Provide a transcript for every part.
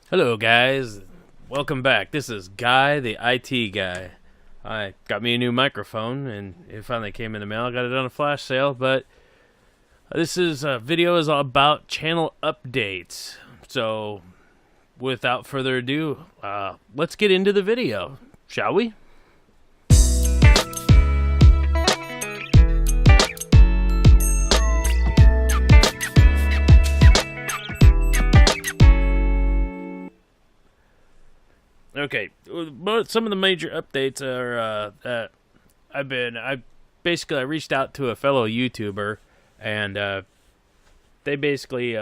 Hello guys, welcome back. This is Guy, the IT guy. I got me a new microphone and it finally came in the mail. I got it on a flash sale, but this video is all about channel updates. So without further ado, let's get into the video, shall we? Okay, some of the major updates are that I reached out to a fellow YouTuber, and they basically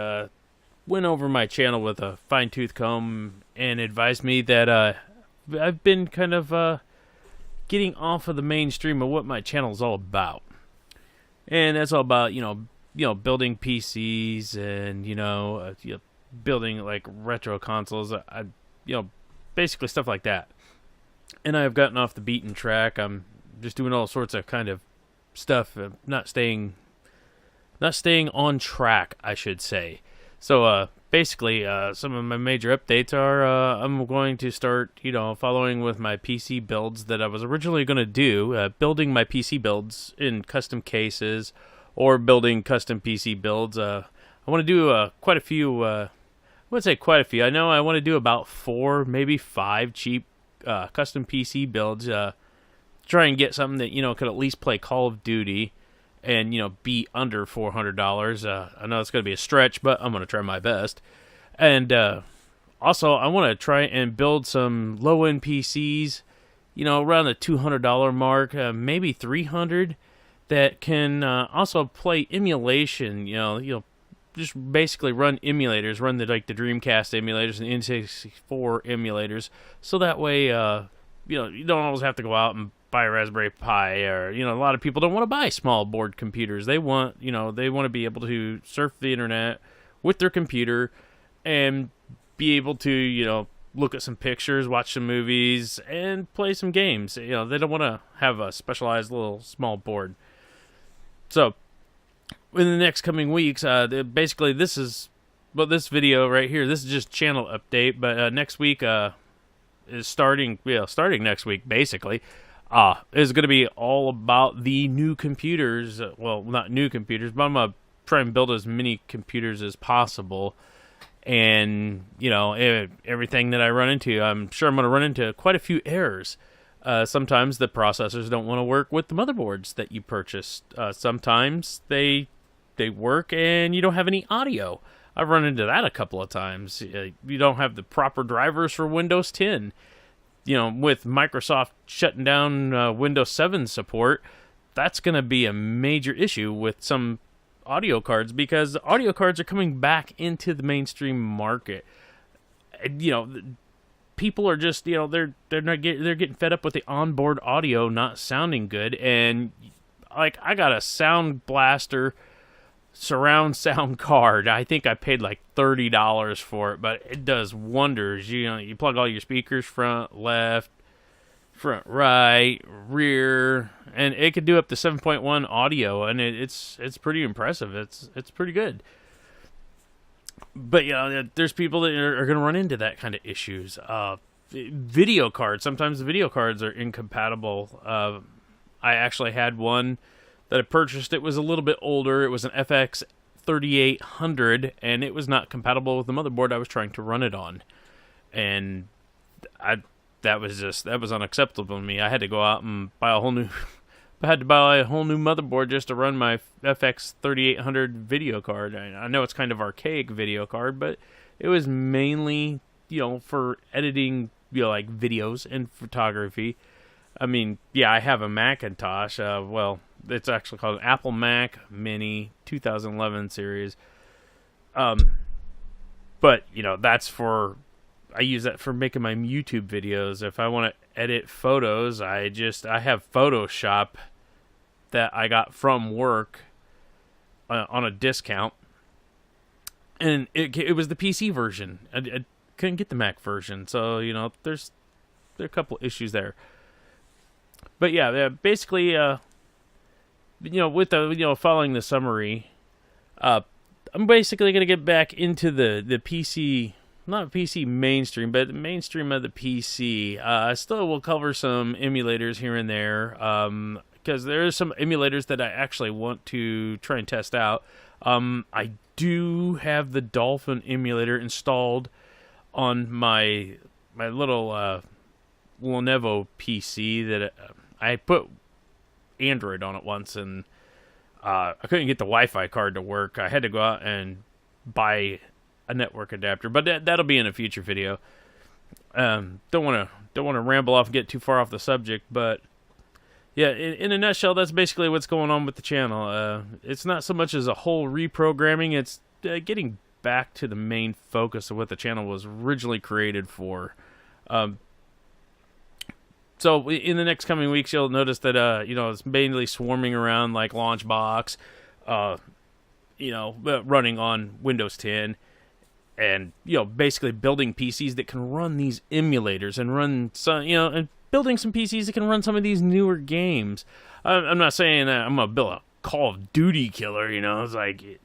went over my channel with a fine-tooth comb and advised me that I've been kind of getting off of the mainstream of what my channel is all about, and that's all about building PCs and building like retro consoles. Basically stuff like that. And I've gotten off the beaten track. I'm just doing all sorts of kind of stuff, not staying on track, I should say. So basically, some of my major updates are I'm going to start, following with my PC builds that I was originally going to do, building my PC builds in custom cases or building custom PC builds. I want to do quite a few. I wouldn't say quite a few. I know I want to do about 4, maybe 5 cheap custom PC builds. Try and get something that could at least play Call of Duty, and be under $400. I know it's going to be a stretch, but I'm going to try my best. And also, I want to try and build some low-end PCs, around the $200 mark, maybe $300, that can also play emulation. Just basically run emulators, run the Dreamcast emulators and N64 emulators, so that way you don't always have to go out and buy a Raspberry Pi, or a lot of people don't want to buy small board computers. They want to be able to surf the internet with their computer and be able to look at some pictures, watch some movies, and play some games. They don't want to have a specialized little small board. So in the next coming weeks, basically this video right here, this is just channel update, but next week is starting next week, basically, is going to be all about the new computers. Well, not new computers, but I'm going to try and build as many computers as possible. And, everything that I run into, I'm sure I'm going to run into quite a few errors. Sometimes the processors don't want to work with the motherboards that you purchased. Sometimes they work and you don't have any audio. I've run into that a couple of times. You don't have the proper drivers for Windows 10. With Microsoft shutting down Windows 7 support, that's going to be a major issue with some audio cards, because audio cards are coming back into the mainstream market. People are just, they're getting fed up with the onboard audio not sounding good, and like I got a Sound Blaster surround sound card. I think I paid like $30 for it, but it does wonders. You plug all your speakers, front, left, front, right, rear, and it could do up to 7.1 audio, and it's pretty impressive. It's pretty good. But there's people that are going to run into that kind of issues. Video cards. Sometimes the video cards are incompatible. I actually had one that I purchased. It was a little bit older. It was an FX 3800, and it was not compatible with the motherboard I was trying to run it on. And that was unacceptable to me. I had to go out and buy a whole new motherboard just to run my FX 3800 video card. I know it's kind of archaic video card, but it was mainly for editing like videos and photography. I mean, yeah, I have a Macintosh. It's actually called an Apple Mac Mini 2011 series. But I use that for making my YouTube videos. If I want to edit photos, I have Photoshop that I got from work on a discount, and it was the PC version. I couldn't get the Mac version, so there are a couple issues there. But yeah, basically, with the following the summary, I'm basically going to get back into the PC not PC mainstream, but mainstream of the PC. I still will cover some emulators here and there, because there are some emulators that I actually want to try and test out. I do have the Dolphin emulator installed on my little Lenovo PC that I put Android on it once, and I couldn't get the Wi-Fi card to work. I had to go out and buy a network adapter, but that'll be in a future video. Don't want to ramble off and get too far off the subject, but yeah, in a nutshell, that's basically what's going on with the channel. It's not so much as a whole reprogramming; it's getting back to the main focus of what the channel was originally created for. So in the next coming weeks, you'll notice that it's mainly swarming around like Launchbox, running on Windows 10, and basically building PCs that can run these emulators and run some, and building some PCs that can run some of these newer games. I'm not saying that I'm gonna build a Call of Duty killer. It's like you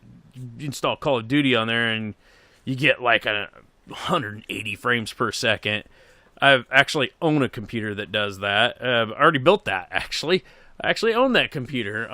install Call of Duty on there and you get like 180 frames per second. I actually own a computer that does that. I already built that, actually. I actually own that computer.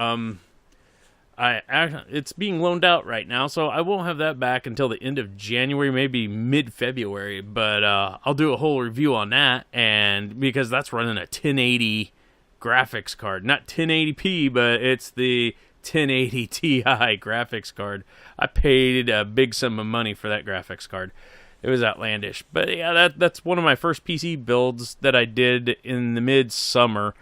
It's being loaned out right now, so I won't have that back until the end of January, maybe mid-February. But I'll do a whole review on that, and because that's running a 1080 graphics card. Not 1080p, but it's the 1080 Ti graphics card. I paid a big sum of money for that graphics card. It was outlandish. But yeah, that's one of my first PC builds that I did in the mid-summer.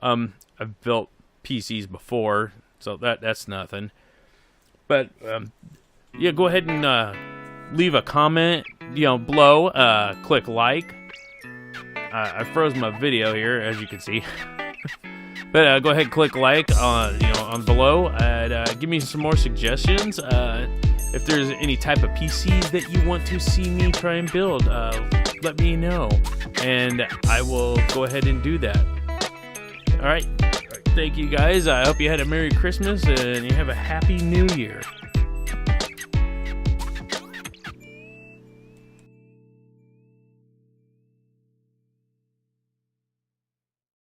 I've built PCs before, so that's nothing. But yeah, go ahead and leave a comment below. Click like. I froze my video here, as you can see. But go ahead and click like on below, and give me some more suggestions. If there's any type of PCs that you want to see me try and build, let me know, and I will go ahead and do that. All right. Thank you, guys. I hope you had a Merry Christmas and you have a Happy New Year.